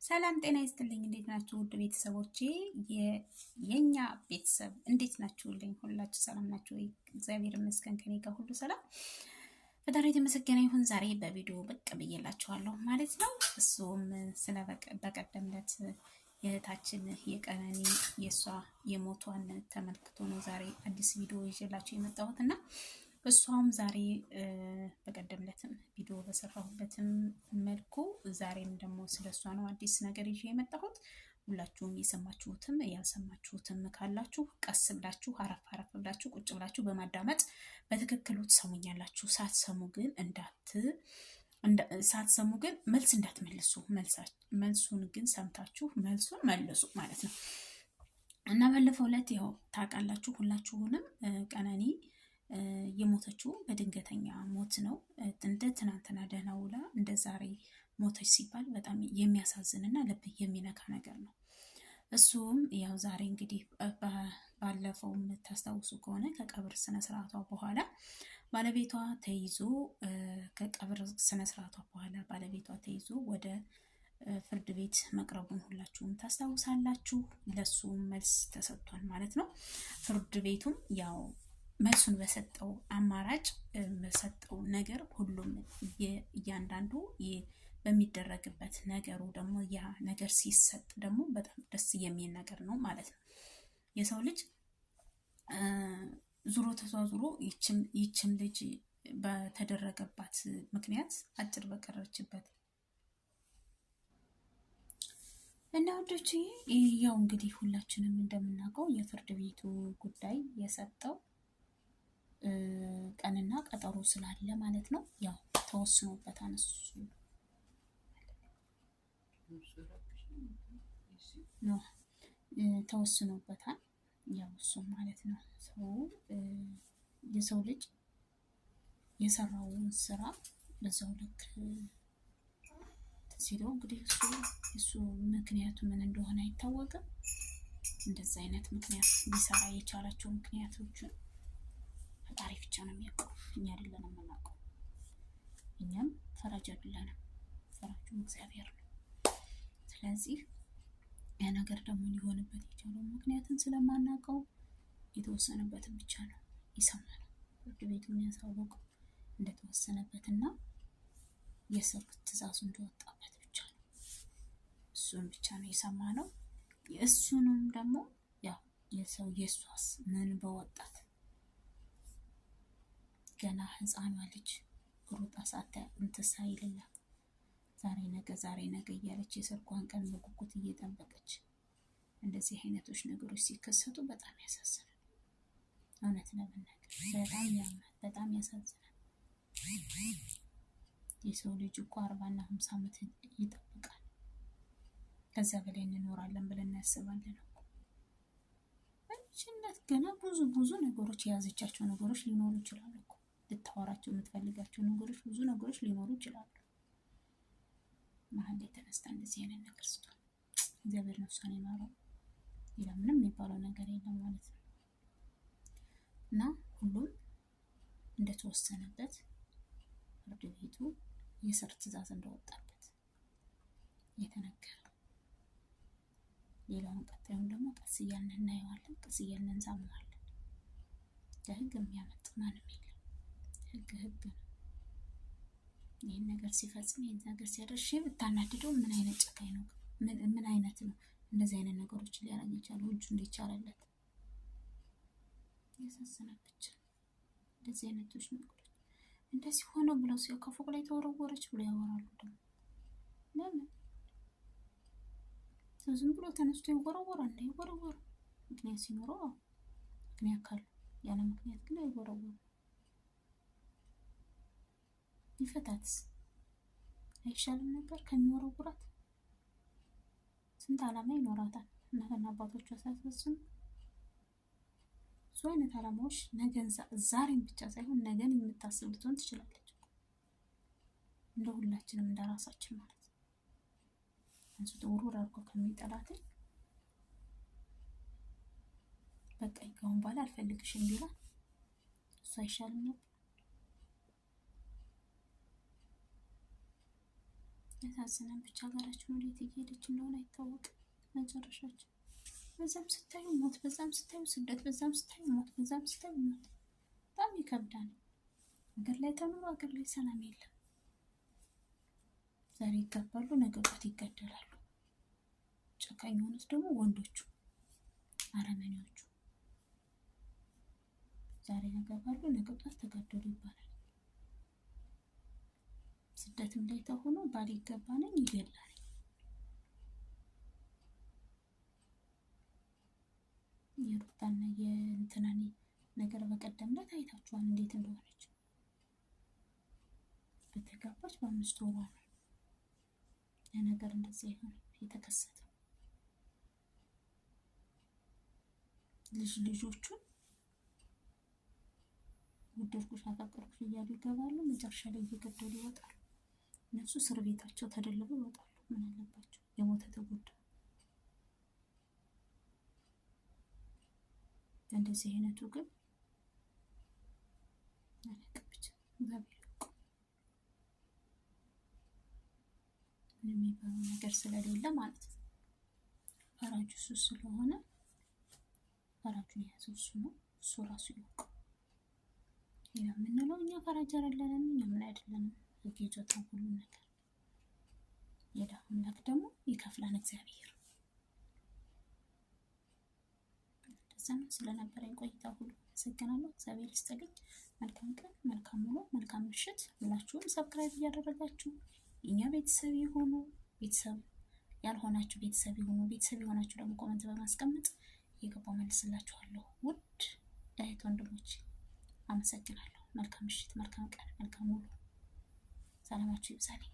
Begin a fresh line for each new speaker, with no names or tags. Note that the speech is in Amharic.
ሰላም ጤና ይስጥልኝ። እንዴት ናችሁ ውድ ቤተሰቦቼ? የኛ ቤተሰብ እንዴት ናችሁልኝ? ሁላችሁ ሰላም ናችሁ ወይ? እግዚአብሔር ይመስገን ከኔ ጋር ሁሉ ሰላም፣ ፈጣሪ የተመሰገነ ይሁን። ዛሬ በቪዲዮ ብቅ ብዬላችኋለሁ ማለት ነው። እሱም ስለ በቀደምለት የእህታችን የቀነኒ የሷ የሞቷን ተመልክቶ ነው ዛሬ አዲስ ቪዲዮ ይዤላችሁ የመጣሁትና እሷም ዛሬ በቀደምለትም ቪዲዮ በሰራሁበትም መልኩ ዛሬም ደግሞ ስለሷ ነው አዲስ ነገር ይዤ የመጣሁት። ሁላችሁም የሰማችሁትም ያልሰማችሁትም ካላችሁ ቀስ ብላችሁ አረፍ አረፍ ብላችሁ ቁጭ ብላችሁ በማዳመጥ በትክክሉ ትሰሙኛላችሁ። ሳትሰሙ ግን መልስ እንዳትመልሱ፣ መልሱን ግን ሰምታችሁ መልሱን መልሱ ማለት ነው። እና ባለፈው ዕለት ያው ታውቃላችሁ ሁላችሁንም ቀነኒ የሞተችው በድንገተኛ ሞት ነው። እንደ ትናንትና ደህና ውላ እንደ ዛሬ ሞተች ሲባል በጣም የሚያሳዝንና ልብ የሚነካ ነገር ነው። እሱም ያው ዛሬ እንግዲህ ባለፈው የምታስታውሱ ከሆነ ከቀብር ስነ ስርዓቷ በኋላ ባለቤቷ ተይዞ ከቀብር ስነ ስርዓቷ በኋላ ባለቤቷ ተይዞ ወደ ፍርድ ቤት መቅረቡን ሁላችሁም ታስታውሳላችሁ። ለሱ መልስ ተሰጥቷል ማለት ነው። ፍርድ ቤቱም ያው መልሱን በሰጠው አማራጭ በሰጠው ነገር ሁሉም እያንዳንዱ በሚደረግበት ነገሩ ደግሞ ያ ነገር ሲሰጥ ደግሞ በጣም ደስ የሚል ነገር ነው ማለት ነው። የሰው ልጅ ዙሮ ተዟዙሮ ይችም ልጅ በተደረገባት ምክንያት አጭር በቀረችበት እና ወዶች ያው እንግዲህ ሁላችንም እንደምናውቀው የፍርድ ቤቱ ጉዳይ የሰጠው ቀንና ቀጠሮ ስላለ ማለት ነው። ያው ተወስኖበታል ተወስኖበታል ያው እሱ ማለት ነው። የሰው ልጅ የሰራውን ስራ በዛው ልክ ሲለው እንግዲህ እሱ ምክንያቱ ምን እንደሆነ አይታወቅም። እንደዛ አይነት ምክንያት ሊሰራ የቻላቸው ምክንያቶችን ፈጣሪ ብቻ ነው የሚያውቀው፣ እኛ አይደለንም የምናውቀው። እኛም ፈራጅ አይደለንም፣ ፈራጁ እግዚአብሔር ነው። ስለዚህ ያ ነገር ደግሞ ሊሆንበት የቻለው ምክንያትን ስለማናውቀው የተወሰነበትን ብቻ ነው የሰማነው። ፍርድ ቤቱ የሚያሳውቀው እንደተወሰነበትና የእስር ትዕዛዙ እንደወጣበት ብቻ ነው። እሱን ብቻ ነው የሰማነው። እሱንም ደግሞ ያው የሷስ ምን በወጣት ገና ህፃኗ ልጅ ሩጣ ሳይልላት ዛሬ ነገ እያለች የሰርጓን ቀን በጉጉት እየጠበቀች እንደዚህ አይነቶች ነገሮች ሲከሰቱ በጣም ያሳዝናል። እውነት ለመናገር በጣም ያማል፣ በጣም ያሳዝናል። የሰው ልጅ እኮ 40 እና 50 ዓመት ይጠብቃል። ከዛ በላይ እንኖራለን ብለን እናስባለን እኮ። እቺነት ገና ብዙ ነገሮች የያዘቻቸው ነገሮች ሊኖሩ ይችላሉ እኮ። ልታወራቸው የምትፈልጋቸው ነገሮች ብዙ ነገሮች ሊኖሩ ይችላሉ። መሀል ላይ ተነስታ እንደዚህ አይነት ነገር ስትሆን እግዚአብሔር ነፍሷን ይማረው። ሌላ ምንም የሚባለው ነገር የለም ማለት ነው። እና ሁሉም እንደተወሰነበት ፍርድ ቤቱ የእስር ትዕዛዝ እንደወጣበት የተነገረ። ሌላውን ቀጣዩን ደግሞ ቀስ እያልን እናየዋለን፣ ቀስ እያልን እንዛመዋለን። ለህግ የሚያመጥ ማንም የለም። ህግ ነው። ይህን ነገር ሲፈጽም ይህን ነገር ሲያደርሽ ብታናድደው ምን አይነት ጨካኝ ነው? ምን አይነት ነው? እንደዚህ አይነት ነገሮች ሊያረግ ይችላል። እጁ እንዲቻለለት ያሳዝናል። ብቻ እንደዚህ አይነቶች ነገሮች እንደዚህ ሆነው ብለው ከፎቅ ላይ ተወረወረች ብለው ያወራሉ። ደግሞ ለምን ዝም ብሎ ተነስቶ ይወረወራል? ይወረወሩ ምክንያት ሲኖረው ምክንያት ካለ፣ ያለ ምክንያት ግን አይወረወሩ። ይፈታትስ አይሻልም ነበር ከሚወረውራት? ስንት ዓላማ ይኖራታል እናትና አባቶቿ ሳይፈጽሙ። ብዙ አይነት ዓላማዎች ነገን ዛሬን ብቻ ሳይሆን ነገን የምታስብ ልትሆን ትችላለች። እንደ ሁላችንም እንደ ራሳችን ማለት ነው። አንስቶ ውርውር አድርጎ ከሚጠላት በቃ ከአሁን በኋላ አልፈልግሽም ቢላት እሱ አይሻልም ነበር? ያሳዝናል። ብቻ ሀገራችን ወዴት እየሄደች እንደሆነ አይታወቅም መጨረሻችን። በዛም ስታዩ ሞት፣ በዛም ስታዩ ስደት፣ በዛም ስታዩ ሞት፣ በዛም ስታዩ ሞት። በጣም ይከብዳል። ሀገር ላይ ተኖሮ ሀገር ላይ ሰላም የለም። ዛሬ ይገባሉ፣ ነገ ጧት ይገደላሉ። ጨካኝ የሆኑት ደግሞ ወንዶቹ አረመኔዎቹ። ዛሬ ያገባሉ፣ ነገ ጧት ተገደሉ ይባላል። ስደትም ላይ ተሆኖ ባል ይገባናል ይገላል። የሩታና የእንትናኔ ነገር በቀደም ዕለት አይታችኋል እንዴት እንደሆነች። በተጋባች በ5 ወሯ ነው የነገር እንደዚህ ይሆን የተከሰተው። ልጆቹን ወደድኩሽ አፈቀርኩሽ እያሉ ይገባሉ። መጨረሻ ላይ እየገደሉ ይወጣሉ። እነሱ እስር ቤታቸው ተደልበው ይወጣሉ። ምን አለባቸው? የሞተ ተጎዳ። እንደዚህ አይነቱ ግን አለቀብች እግዚአብሔር ያውቃል። ምንም የሚባለው ነገር ስለሌለ ማለት ነው። ፈራጁ እሱ ስለሆነ ፈራጁን የያዘው እሱ ነው። እሱ ራሱ ይወቀው። የምንለው እኛ ፈራጅ አይደለንም፣ እኛ ምን አይደለንም። የጌጆታ ሁሉ ነገር የዳህ አምላክ ደግሞ ይከፍላል እግዚአብሔር። እንደዛም ስለነበረኝ ቆይታ ሁሉ አመሰግናለሁ። እግዚአብሔር ይስጥልኝ። መልካም ቀን፣ መልካም ውሎ፣ መልካም ምሽት። ሁላችሁም ሰብስክራይብ እያደረጋችሁ የኛ ቤተሰብ ይሁኑ። ቤተሰብ ያልሆናችሁ ቤተሰብ ይሁኑ። ቤተሰብ የሆናችሁ ደግሞ ኮሜንት በማስቀመጥ እየገባሁ መልስላችኋለሁ። ውድ እህት ወንድሞች አመሰግናለሁ። መልካም ምሽት፣ መልካም ቀን፣ መልካም ውሎ። ሰላማችሁ ይብዛልኝ።